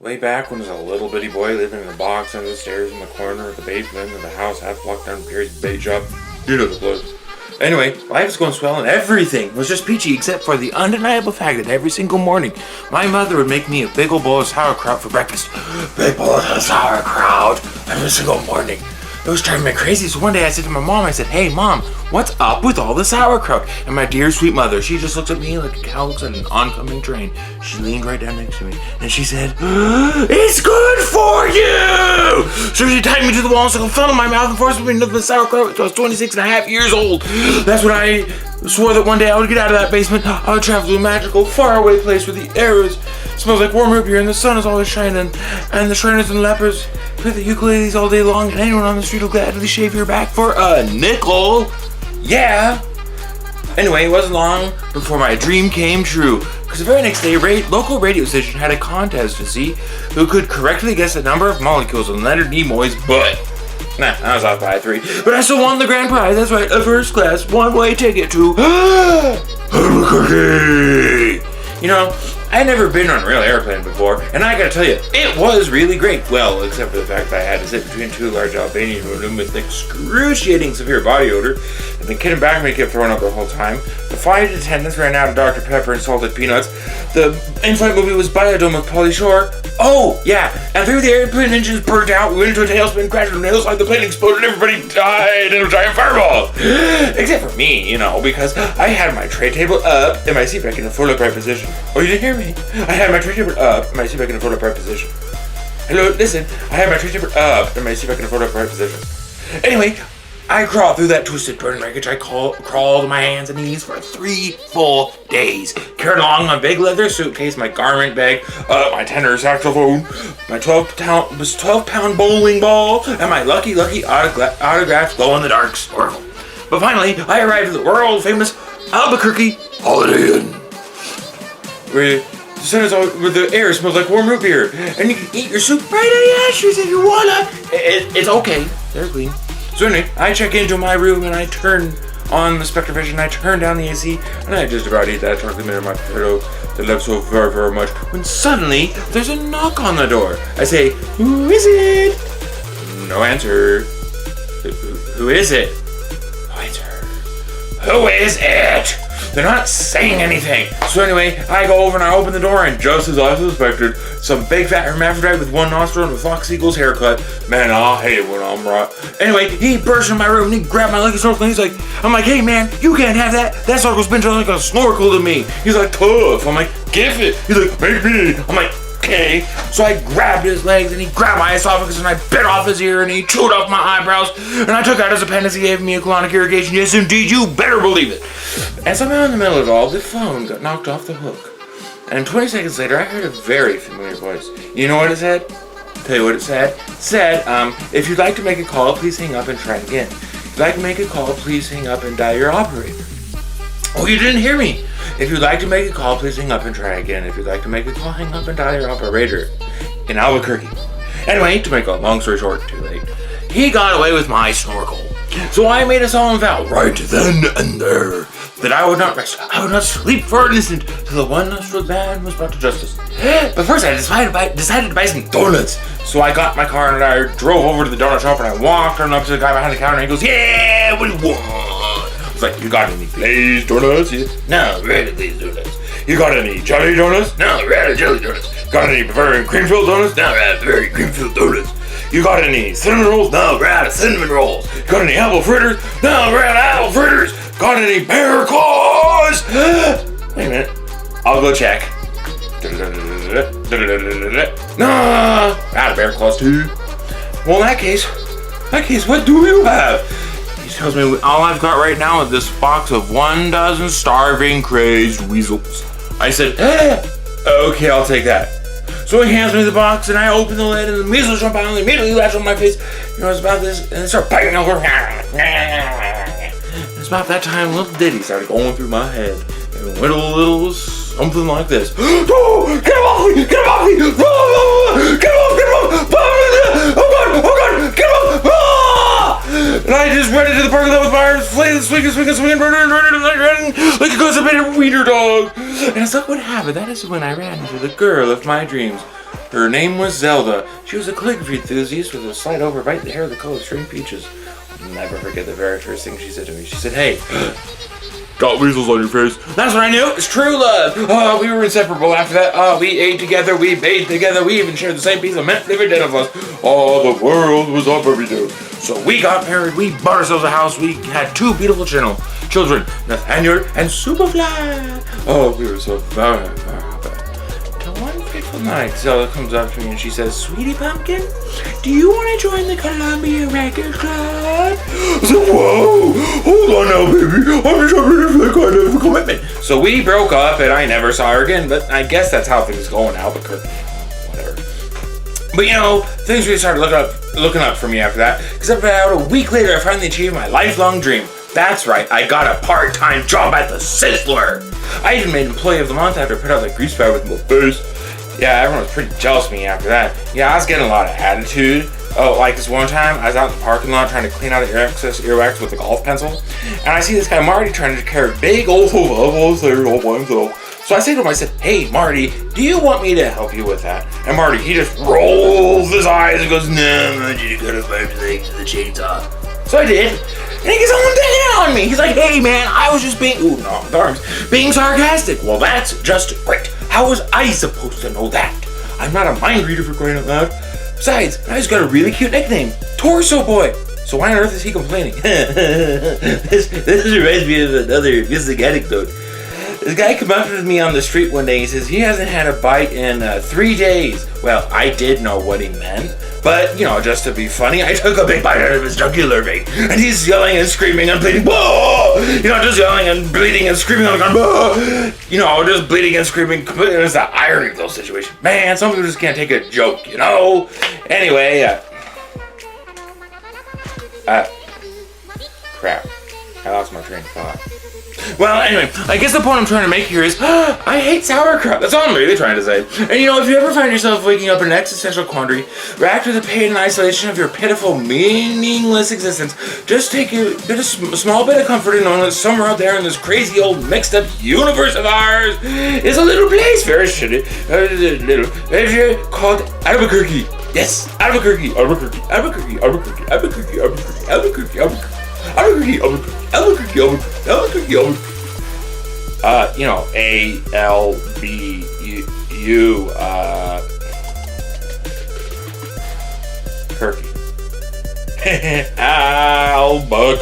Way back when I was a little bitty boy living in a box under the stairs in the corner of the basement of the house half block down Gary's bait shop. You know the place. Anyway, life was going swell and everything was just peachy except for the undeniable fact that every single morning my mother would make me a big old bowl of sauerkraut for breakfast. Big bowl of sauerkraut every single morning. It was driving me crazy, so one day I said to my mom, I said, "Hey mom, what's up with all the sauerkraut?" And my dear sweet mother, she just looks at me like a cow looks at an oncoming train. She leaned right down next to me and she said, "It's good for you!" So she tied me to the wall and stuck a funnel in my mouth and forced me into the sauerkraut until I was 26 and a half years old. That's when I swore that one day I would get out of that basement. I would travel to a magical, faraway place where the air smells like warm root beer and the sun is always shining, and the shriners and lepers play the ukuleles all day long, and anyone on the street will gladly shave your back for a nickel. Yeah. Anyway, it wasn't long before my dream came true, because the very next day, local radio station had a contest to see who could correctly guess the number of molecules in Leonard Nimoy's butt. Nah, I was off by 3, but I still won the grand prize. That's right, a first class one-way ticket to Albuquerque. You know, I'd never been on a real airplane before, and I gotta tell you, it was really great. Well, except for the fact that I had to sit between 2 large Albanian women with excruciating severe body odor, and the kid in back of me kept throwing up the whole time. The flight attendants ran out of Dr. Pepper and salted peanuts. The in-flight movie was Biodome with Pauly Shore. Oh, yeah, and 3 of the airplane engines burnt out. We went into a tailspin, crashed on a hillside, the plane exploded, and everybody died in a giant fireball. Except for me, you know, because I had my tray table up and my seat back in a full upright position. Oh, you didn't hear me? I had my tray table up and my seat back in a full upright position. Hello, listen, I had my tray table up and my seat back in a full upright position. Anyway, I crawled through that twisted burning wreckage. I crawled on my hands and knees for 3 full days. Carried along my big leather suitcase, my garment bag, my tenor saxophone, my 12-pound bowling ball, and my lucky autographed glow-in-the-dark snorkel. But finally, I arrived at the world-famous Albuquerque Holiday Inn, where the air smells like warm root beer, and you can eat your soup right in the ashes if you wanna. It's okay. They're clean. So anyway, I check into my room and I turn on the Spectrovision, I turn down the AC, and I just about eat that chocolate mint in my potato that I love so very, very much, when suddenly there's a knock on the door. I say, "Who is it?" No answer. Who is it? No answer. Who is it? They're not saying anything. So anyway, I go over and I open the door, and just as I suspected, some big fat hermaphrodite with 1 nostril and a fox eagle's haircut. Man, I hate it when I'm right. Anyway, he burst in my room and he grabbed my lucky snorkel and I'm like, "Hey man, you can't have that. That snorkel's been like a snorkel to me." He's like, "Tough." I'm like, "Give it." He's like, "Make me." I'm like, "Okay." So I grabbed his legs and he grabbed my esophagus and I bit off his ear and he chewed off my eyebrows and I took out his appendix. He gave me a colonic irrigation. Yes, indeed, you better believe it. And somehow in the middle of it all, the phone got knocked off the hook. And 20 seconds later, I heard a very familiar voice. You know what it said? I'll tell you what it said. It said, "If you'd like to make a call, please hang up and try again. If you'd like to make a call, please hang up and dial your operator." Oh, you didn't hear me. "If you'd like to make a call, please hang up and try again. If you'd like to make a call, hang up and dial your operator." In Albuquerque. Anyway, to make a long story short, too late. He got away with my snorkel. So I made a solemn vow right then and there that I would not rest, I would not sleep for an instant till the one-nostril man was brought to justice. But first I decided to buy some donuts. So I got my car and I drove over to the donut shop and I walked on up to the guy behind the counter and he goes, "Yeah, what do you want?" I was like, "You got any glazed donuts?" He said, "No, red glazed donuts." "You got any jelly donuts?" "No, red jelly donuts." "Got any Bavarian cream-filled donuts?" "No, red Bavarian cream-filled donuts." "You got any cinnamon rolls?" "No, we're out of cinnamon rolls." "Got any apple fritters?" "No, we're out of apple fritters." "Got any bear claws?" Wait a minute. I'll go check. No, out of bear claws too. Well, in that case, what do you have? He tells me all I've got right now is this box of 12 starving, crazed weasels. I said, okay, I'll take that. So he hands me the box, and I open the lid, and the measles jump out, and they immediately latch on my face. You know, it's about this, and they start biting over. It's about that time a little ditty started going through my head, and it went a little something like this. "Oh, get him off me! Get him off me! Get him off! Get him off! Oh God! Oh God! Get him off! Ah!" And I just ran into the parking lot with my arms flailing, swinging, running, like a constipated wiener dog. And it's like, what happened? That is when I ran into the girl of my dreams. Her name was Zelda. She was a calligraphy enthusiast with a slight overbite in the hair of the color of string peaches. I'll never forget the very first thing she said to me. She said, hey, got weasels on your face. That's what I knew. It's true love. Oh, we were inseparable after that. Oh, we ate together. We bathed together. We even shared the same piece of mint every day of us. Oh, the world was our baby do. So we got married. We bought ourselves a house. We had 2 beautiful children, Nathaniel and Superfly. Oh, we were so very, very happy. One fateful night, Zelda comes up to me and she says, Sweetie Pumpkin, do you want to join the Columbia Record Club? I said, whoa, hold on now, baby. I'm just ready for that kind of commitment. So we broke up and I never saw her again, but I guess that's how things go in Albuquerque. Whatever. But you know, things really started looking up for me after that, because about a week later, I finally achieved my lifelong dream. That's right, I got a part-time job at the Sizzler. I even made Employee of the Month after I put out that grease powder with my face. Yeah, everyone was pretty jealous of me after that. Yeah, I was getting a lot of attitude. Oh, like this one time, I was out in the parking lot trying to clean out excess earwax with a golf pencil, and I see this guy Marty trying to carry a big old bubbles there all by himself. So I say to him, I said, hey, Marty, do you want me to help you with that? And Marty, he just rolls his eyes and goes, no, I want you to go to 5 legs to the chainsaw. So I did. And he gets all down on me. He's like, hey man, I was just being sarcastic. Well, that's just great. How was I supposed to know that? I'm not a mind reader for crying out loud. Besides, I just got a really cute nickname, Torso Boy. So why on earth is he complaining? this reminds me of another missing anecdote. This guy came up to me on the street one day. He says he hasn't had a bite in 3 days. Well, I did know what he meant. But, you know, just to be funny, I took a big bite out of his jugular vein. And he's yelling and screaming and bleeding. Whoa! You know, just yelling and bleeding and screaming. You know, just bleeding and screaming. It's the irony of those situations. Man, some people just can't take a joke, you know? Anyway, crap. I lost my train of thought. Well, anyway, I guess the point I'm trying to make here is, I hate sauerkraut. That's all I'm really trying to say. And you know, if you ever find yourself waking up in an existential quandary, racked with the pain and isolation of your pitiful, meaningless existence, just take a small bit of comfort in knowing that somewhere out there in this crazy old mixed up universe of ours is a little place, very shitty, called Albuquerque. Yes, Albuquerque. You know, A-L-B-U, Kirky. Albuquerque.